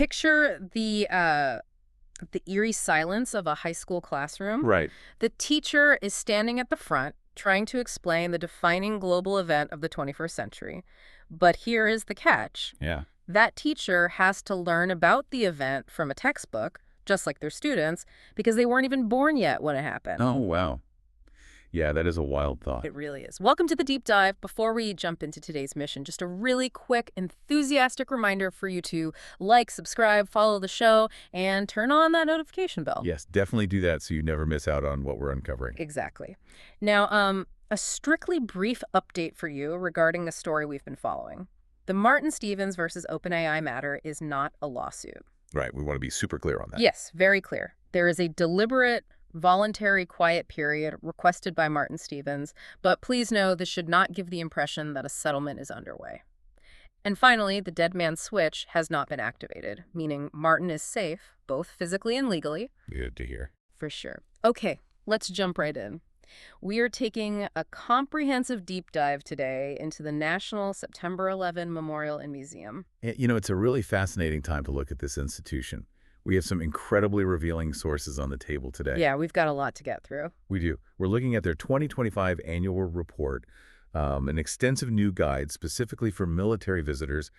Picture the eerie silence of a high school classroom. Right. The teacher is standing at the front, trying to explain the defining global event of the 21st century. But here is the catch. Yeah. That teacher has to learn about the event from a textbook, just like their students, because they weren't even born yet when it happened. Oh, wow. Yeah, that is a wild thought. It really is. Welcome to the deep dive. Before we jump into today's mission, just a really quick, enthusiastic reminder for you to like, subscribe, follow the show, and turn on that notification bell. Yes, definitely do that so you never miss out on what we're uncovering. Exactly. Now, a strictly brief update for you regarding the story we've been following. The Martin Stevens versus OpenAI matter is not a lawsuit. Right, we want to be super clear on that. Yes, very clear. There is a deliberate, voluntary quiet period requested by Martin Stevens, but please know this should not give the impression that a settlement is underway. And finally, the dead man's switch has not been activated, meaning Martin is safe, both physically and legally. Good to hear. For sure. Okay, let's jump right in. We are taking a comprehensive deep dive today into the National September 11 Memorial and Museum. You know, it's a really fascinating time to look at this institution. We have some incredibly revealing sources on the table today. Yeah, we've got a lot to get through. We do. We're looking at their 2025 annual report, an extensive new guide specifically for military visitors,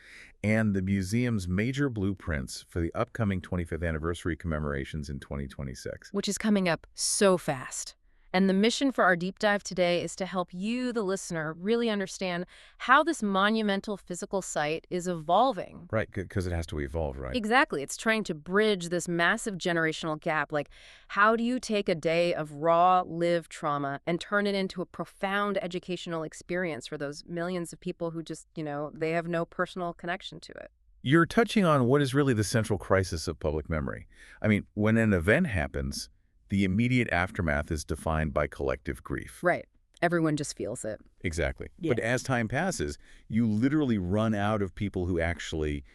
and the museum's major blueprints for the upcoming 25th anniversary commemorations in 2026. Which is coming up so fast. And the mission for our deep dive today is to help you, the listener, really understand how this monumental physical site is evolving. Right, because it has to evolve, right? Exactly. It's trying to bridge this massive generational gap. Like, how do you take a day of raw, lived trauma and turn it into a profound educational experience for those millions of people who just, they have no personal connection to it? You're touching on what is really the central crisis of public memory. I mean, when an event happens, the immediate aftermath is defined by collective grief. Right. Everyone just feels it. Exactly. Yeah. But as time passes, you literally run out of people who actually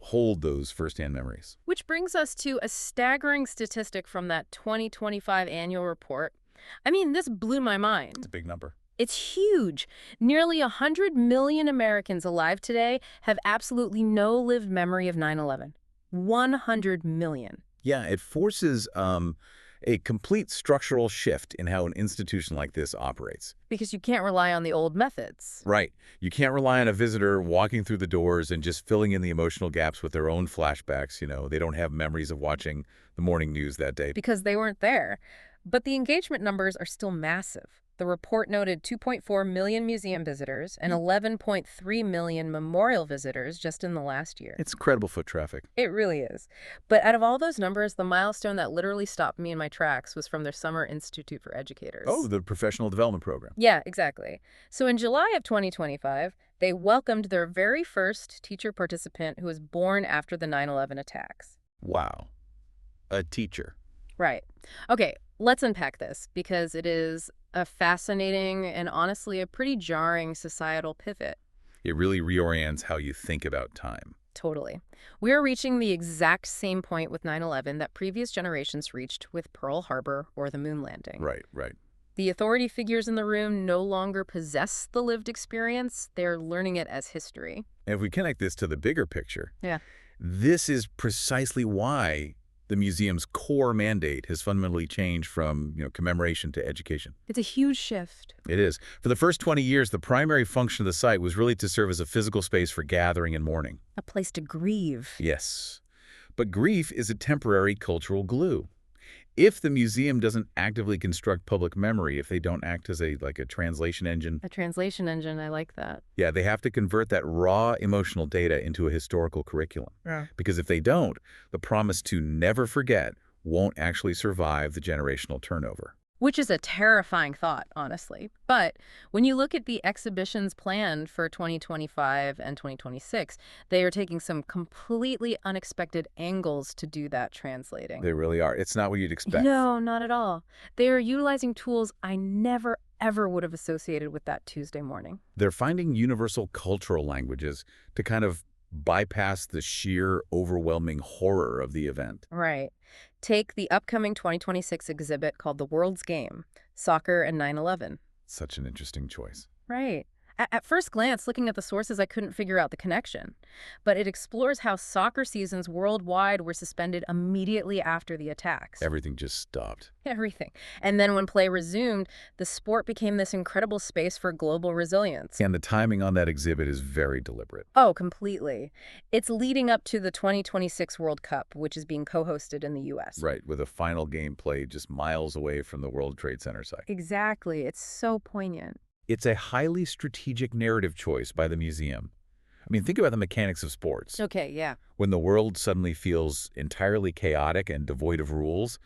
hold those firsthand memories. Which brings us to a staggering statistic from that 2025 annual report. I mean, this blew my mind. It's a big number. It's huge. Nearly 100 million Americans alive today have absolutely no lived memory of 9/11. 100 million. Yeah, it forces a complete structural shift in how an institution like this operates. Because you can't rely on the old methods. Right. You can't rely on a visitor walking through the doors and just filling in the emotional gaps with their own flashbacks. They don't have memories of watching the morning news that day. Because they weren't there. But the engagement numbers are still massive. The report noted 2.4 million museum visitors and 11.3 million memorial visitors just in the last year. It's incredible foot traffic. It really is. But out of all those numbers, the milestone that literally stopped me in my tracks was from their Summer Institute for Educators. Oh, the professional development program. Yeah, exactly. So in July of 2025, they welcomed their very first teacher participant who was born after the 9/11 attacks. Wow. A teacher. Right. Okay, let's unpack this because it is a fascinating and honestly a pretty jarring societal pivot. It really reorients how you think about time. Totally. We're reaching the exact same point with 9/11 that previous generations reached with Pearl Harbor or the moon landing. Right, right. The authority figures in the room no longer possess the lived experience. They're learning it as history. And if we connect this to the bigger picture, Yeah. this is precisely why the museum's core mandate has fundamentally changed from, commemoration to education. It's a huge shift. It is. For the first 20 years, the primary function of the site was really to serve as a physical space for gathering and mourning. A place to grieve. Yes. But grief is a temporary cultural glue. If the museum doesn't actively construct public memory, if they don't act as a translation engine. A translation engine, I like that. Yeah, they have to convert that raw emotional data into a historical curriculum. Yeah. Because if they don't, the promise to never forget won't actually survive the generational turnover. Which is a terrifying thought, honestly. But when you look at the exhibitions planned for 2025 and 2026, they are taking some completely unexpected angles to do that translating. They really are. It's not what you'd expect. No, not at all. They are utilizing tools I never, ever would have associated with that Tuesday morning. They're finding universal cultural languages to kind of bypass the sheer, overwhelming horror of the event. Right. Take the upcoming 2026 exhibit called The World's Game, Soccer and 9/11. Such an interesting choice. Right. At first glance, looking at the sources, I couldn't figure out the connection. But it explores how soccer seasons worldwide were suspended immediately after the attacks. Everything just stopped. Everything. And then when play resumed, the sport became this incredible space for global resilience. And the timing on that exhibit is very deliberate. Oh, completely. It's leading up to the 2026 World Cup, which is being co-hosted in the U.S. Right, with a final game played just miles away from the World Trade Center site. Exactly. It's so poignant. It's a highly strategic narrative choice by the museum. I mean, think about the mechanics of sports. Okay, yeah. When the world suddenly feels entirely chaotic and devoid of rules,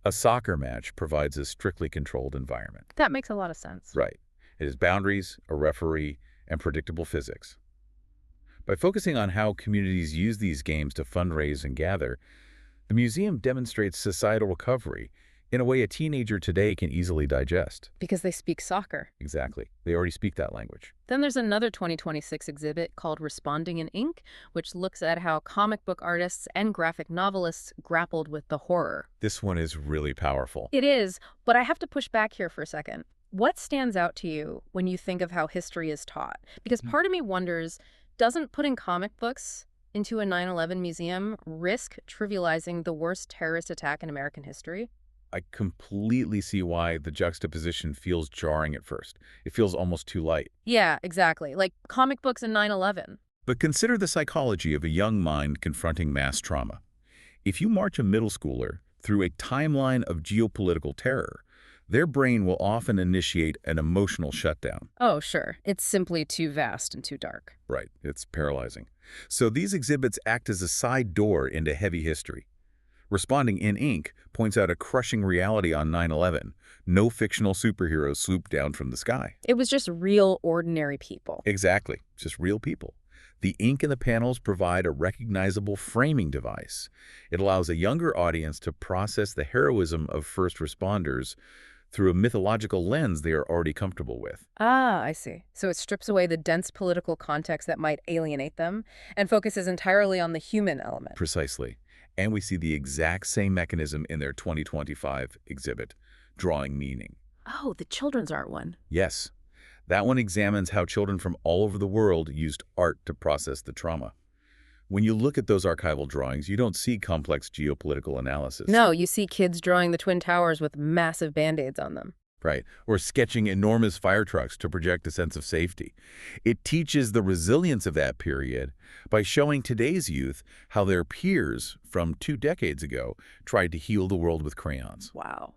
a soccer match provides a strictly controlled environment. That makes a lot of sense. Right. It has boundaries, a referee, and predictable physics. By focusing on how communities use these games to fundraise and gather, the museum demonstrates societal recovery in a way a teenager today can easily digest. Because they speak soccer. Exactly. They already speak that language. Then there's another 2026 exhibit called Responding in Ink, which looks at how comic book artists and graphic novelists grappled with the horror. This one is really powerful. It is, but I have to push back here for a second. What stands out to you when you think of how history is taught? Because part of me wonders, doesn't putting comic books into a 9/11 museum risk trivializing the worst terrorist attack in American history? I completely see why the juxtaposition feels jarring at first. It feels almost too light. Yeah, exactly. Like comic books and 9/11. But consider the psychology of a young mind confronting mass trauma. If you march a middle schooler through a timeline of geopolitical terror, their brain will often initiate an emotional shutdown. Oh, sure. It's simply too vast and too dark. Right, it's paralyzing. So these exhibits act as a side door into heavy history. Responding in Ink points out a crushing reality on 9/11. No fictional superheroes swooped down from the sky. It was just real, ordinary people. Exactly, just real people. The ink in the panels provide a recognizable framing device. It allows a younger audience to process the heroism of first responders through a mythological lens they are already comfortable with. Ah, I see. So it strips away the dense political context that might alienate them and focuses entirely on the human element. Precisely. And we see the exact same mechanism in their 2025 exhibit, Drawing Meaning. Oh, the children's art one. Yes, that one examines how children from all over the world used art to process the trauma. When you look at those archival drawings, you don't see complex geopolitical analysis. No, you see kids drawing the Twin Towers with massive Band-Aids on them. Right, or sketching enormous fire trucks to project a sense of safety. It teaches the resilience of that period by showing today's youth how their peers from 2 decades ago tried to heal the world with crayons. Wow.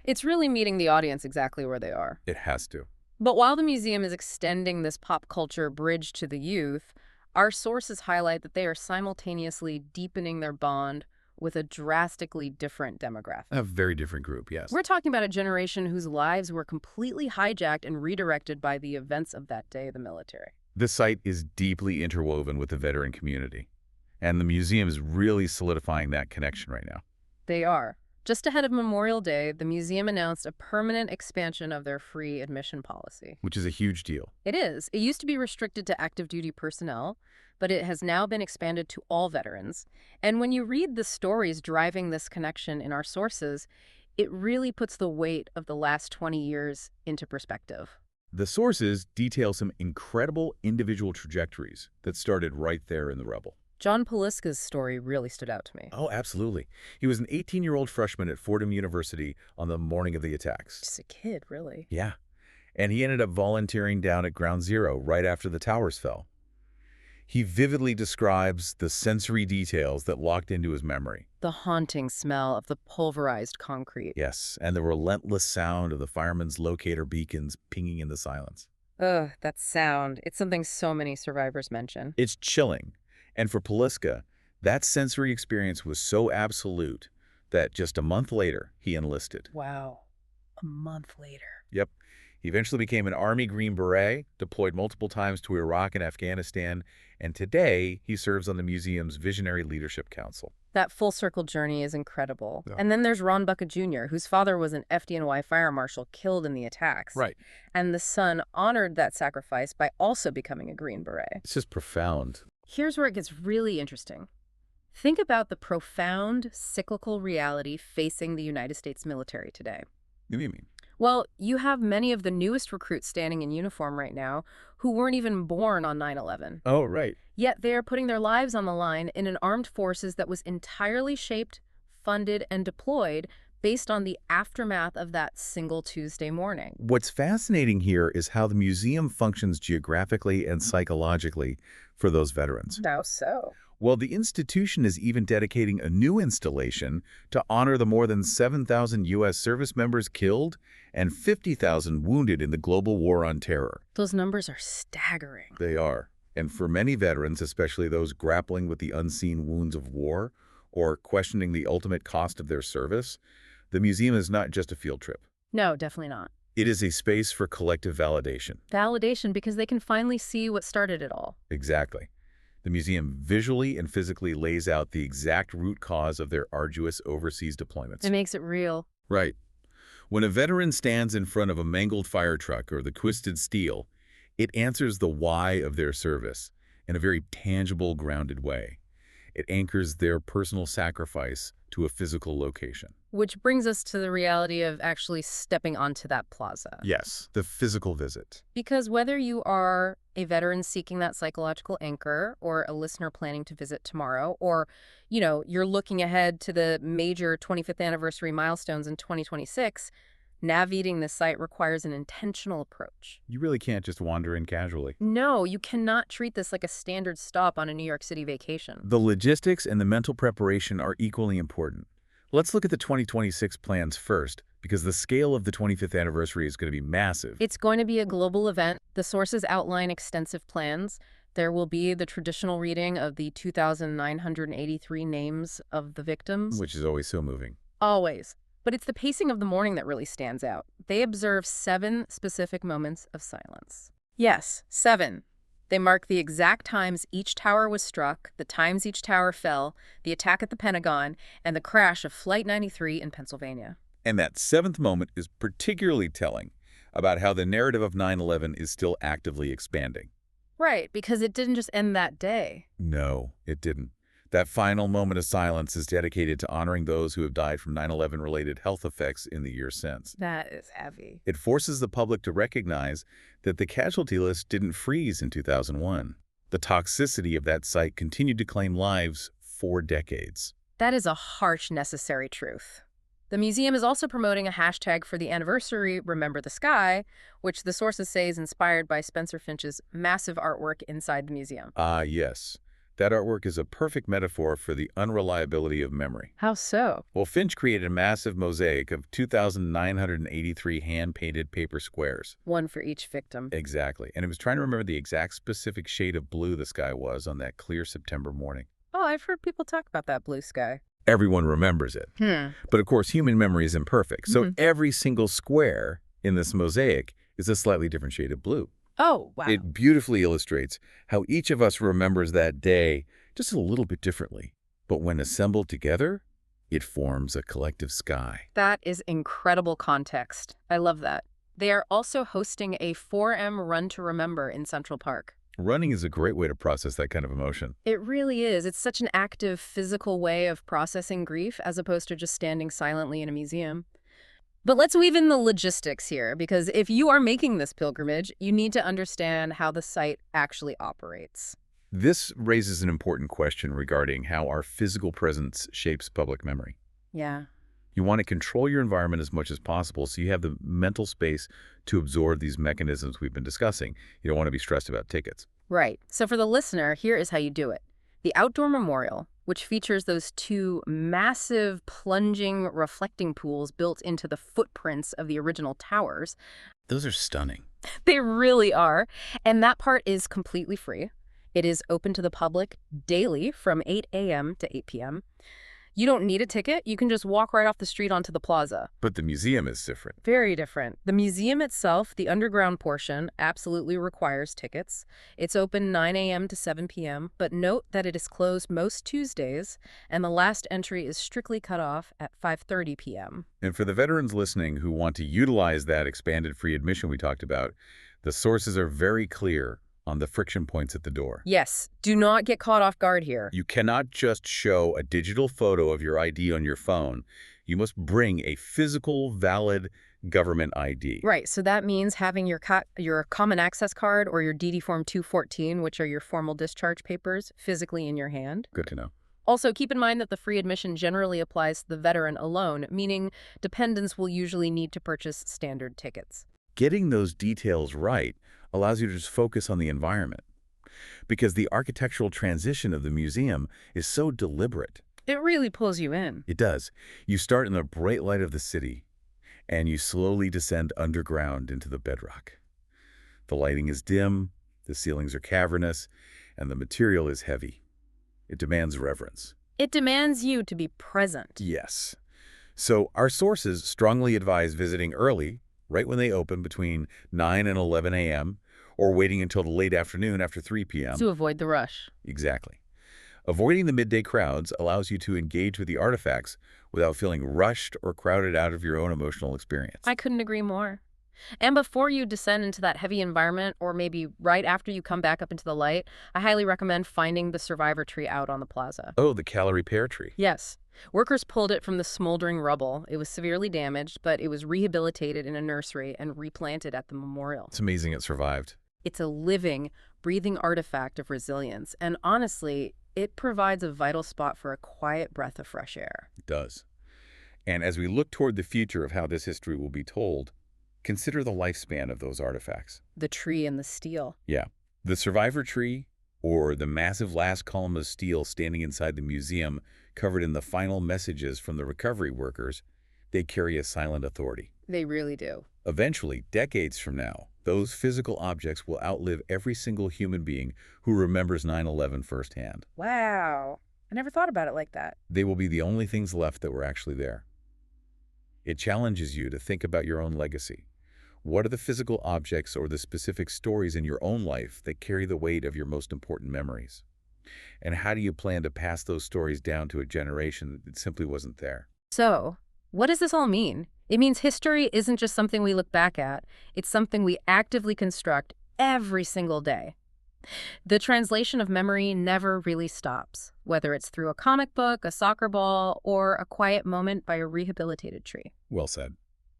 It's really meeting the audience exactly where they are. It has to. But while the museum is extending this pop culture bridge to the youth, our sources highlight that they are simultaneously deepening their bond with a drastically different demographic. A very different group, yes. We're talking about a generation whose lives were completely hijacked and redirected by the events of that day, the military. The site is deeply interwoven with the veteran community, and the museum is really solidifying that connection right now. They are. Just ahead of Memorial Day, the museum announced a permanent expansion of their free admission policy. Which is a huge deal. It is. It used to be restricted to active duty personnel, but it has now been expanded to all veterans. And when you read the stories driving this connection in our sources, it really puts the weight of the last 20 years into perspective. The sources detail some incredible individual trajectories that started right there in the rubble. John Poliska's story really stood out to me. Oh, absolutely. He was an 18-year-old freshman at Fordham University on the morning of the attacks. Just a kid, really. Yeah. And he ended up volunteering down at Ground Zero right after the towers fell. He vividly describes the sensory details that locked into his memory. The haunting smell of the pulverized concrete. Yes, and the relentless sound of the firemen's locator beacons pinging in the silence. Ugh, that sound. It's something so many survivors mention. It's chilling. And for Poliska, that sensory experience was so absolute that just a month later, he enlisted. Wow. A month later. Yep. He eventually became an Army Green Beret, deployed multiple times to Iraq and Afghanistan, and today he serves on the museum's Visionary Leadership Council. That full circle journey is incredible. Yeah. And then there's Ron Bucka Jr., whose father was an FDNY fire marshal killed in the attacks. Right. And the son honored that sacrifice by also becoming a Green Beret. It's just profound. Here's where it gets really interesting. Think about the profound cyclical reality facing the United States military today. What do you mean? Well, you have many of the newest recruits standing in uniform right now who weren't even born on 9/11. Oh, right. Yet they are putting their lives on the line in an armed forces that was entirely shaped, funded, and deployed based on the aftermath of that single Tuesday morning. What's fascinating here is how the museum functions geographically and psychologically for those veterans. How so? Well, the institution is even dedicating a new installation to honor the more than 7,000 U.S. service members killed and 50,000 wounded in the global war on terror. Those numbers are staggering. They are. And for many veterans, especially those grappling with the unseen wounds of war or questioning the ultimate cost of their service, the museum is not just a field trip. No, definitely not. It is a space for collective validation. Validation because they can finally see what started it all. Exactly. The museum visually and physically lays out the exact root cause of their arduous overseas deployments. It makes it real. Right. When a veteran stands in front of a mangled fire truck or the twisted steel, it answers the why of their service in a very tangible, grounded way. It anchors their personal sacrifice to a physical location. Which brings us to the reality of actually stepping onto that plaza. Yes, the physical visit. Because whether you are a veteran seeking that psychological anchor or a listener planning to visit tomorrow, or, you're looking ahead to the major 25th anniversary milestones in 2026, navigating this site requires an intentional approach. You really can't just wander in casually. No, you cannot treat this like a standard stop on a New York City vacation. The logistics and the mental preparation are equally important. Let's look at the 2026 plans first, because the scale of the 25th anniversary is going to be massive. It's going to be a global event. The sources outline extensive plans. There will be the traditional reading of the 2,983 names of the victims. Which is always so moving. Always. But it's the pacing of the morning that really stands out. They observe 7 specific moments of silence. Yes, 7. They mark the exact times each tower was struck, the times each tower fell, the attack at the Pentagon, and the crash of Flight 93 in Pennsylvania. And that 7th moment is particularly telling about how the narrative of 9/11 is still actively expanding. Right, because it didn't just end that day. No, it didn't. That final moment of silence is dedicated to honoring those who have died from 9/11-related health effects in the years since. That is heavy. It forces the public to recognize that the casualty list didn't freeze in 2001. The toxicity of that site continued to claim lives for decades. That is a harsh, necessary truth. The museum is also promoting a hashtag for the anniversary, Remember the Sky, which the sources say is inspired by Spencer Finch's massive artwork inside the museum. Ah, yes. That artwork is a perfect metaphor for the unreliability of memory. How so? Well, Finch created a massive mosaic of 2,983 hand-painted paper squares. One for each victim. Exactly. And it was trying to remember the exact specific shade of blue the sky was on that clear September morning. Oh, I've heard people talk about that blue sky. Everyone remembers it. But of course, human memory is imperfect. So every single square in this mosaic is a slightly different shade of blue. Oh, wow. It beautifully illustrates how each of us remembers that day just a little bit differently. But when assembled together, it forms a collective sky. That is incredible context. I love that. They are also hosting a 4M Run to Remember in Central Park. Running is a great way to process that kind of emotion. It really is. It's such an active, physical way of processing grief as opposed to just standing silently in a museum. But let's weave in the logistics here, because if you are making this pilgrimage, you need to understand how the site actually operates. This raises an important question regarding how our physical presence shapes public memory. Yeah. You want to control your environment as much as possible so you have the mental space to absorb these mechanisms we've been discussing. You don't want to be stressed about tickets. Right. So for the listener, here is how you do it. The outdoor memorial, which features those 2 massive plunging reflecting pools built into the footprints of the original towers. Those are stunning. They really are. And that part is completely free. It is open to the public daily from 8 a.m. to 8 p.m. You don't need a ticket. You can just walk right off the street onto the plaza. But the museum is different. Very different. The museum itself, the underground portion, absolutely requires tickets. It's open 9 a.m. to 7 p.m., but note that it is closed most Tuesdays, and the last entry is strictly cut off at 5:30 p.m. And for the veterans listening who want to utilize that expanded free admission we talked about, the sources are very clear on the friction points at the door. Yes, do not get caught off guard here. You cannot just show a digital photo of your ID on your phone. You must bring a physical, valid government ID. Right, so that means having your Common Access Card or your DD Form 214, which are your formal discharge papers, physically in your hand. Good to know. Also, keep in mind that the free admission generally applies to the veteran alone, meaning dependents will usually need to purchase standard tickets. Getting those details right allows you to just focus on the environment, because the architectural transition of the museum is so deliberate. It really pulls you in. It does. You start in the bright light of the city, and you slowly descend underground into the bedrock. The lighting is dim, the ceilings are cavernous, and the material is heavy. It demands reverence. It demands you to be present. Yes. So our sources strongly advise visiting early, right when they open between 9 and 11 a.m., or waiting until the late afternoon after 3 p.m. To avoid the rush. Exactly. Avoiding the midday crowds allows you to engage with the artifacts without feeling rushed or crowded out of your own emotional experience. I couldn't agree more. And before you descend into that heavy environment, or maybe right after you come back up into the light, I highly recommend finding the survivor tree out on the plaza. Oh, the calorie pear tree. Yes. Workers pulled it from the smoldering rubble. It was severely damaged, but it was rehabilitated in a nursery and replanted at the memorial. It's amazing it survived. It's a living, breathing artifact of resilience, and honestly, it provides a vital spot for a quiet breath of fresh air. It does. And as we look toward the future of how this history will be told, consider the lifespan of those artifacts. The tree and the steel. Yeah. The survivor tree, or the massive last column of steel standing inside the museum covered in the final messages from the recovery workers, they carry a silent authority. They really do. Eventually, decades from now, those physical objects will outlive every single human being who remembers 9/11 firsthand. Wow. I never thought about it like that. They will be the only things left that were actually there. It challenges you to think about your own legacy. What are the physical objects or the specific stories in your own life that carry the weight of your most important memories? And how do you plan to pass those stories down to a generation that simply wasn't there? So, what does this all mean? It means history isn't just something we look back at. It's something we actively construct every single day. The translation of memory never really stops, whether it's through a comic book, a soccer ball, or a quiet moment by a rehabilitated tree. Well said.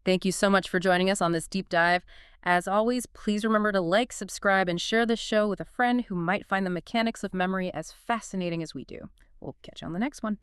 Thank you so much for joining us on this deep dive. As always, please remember to like, subscribe, and share this show with a friend who might find the mechanics of memory as fascinating as we do. We'll catch you on the next one.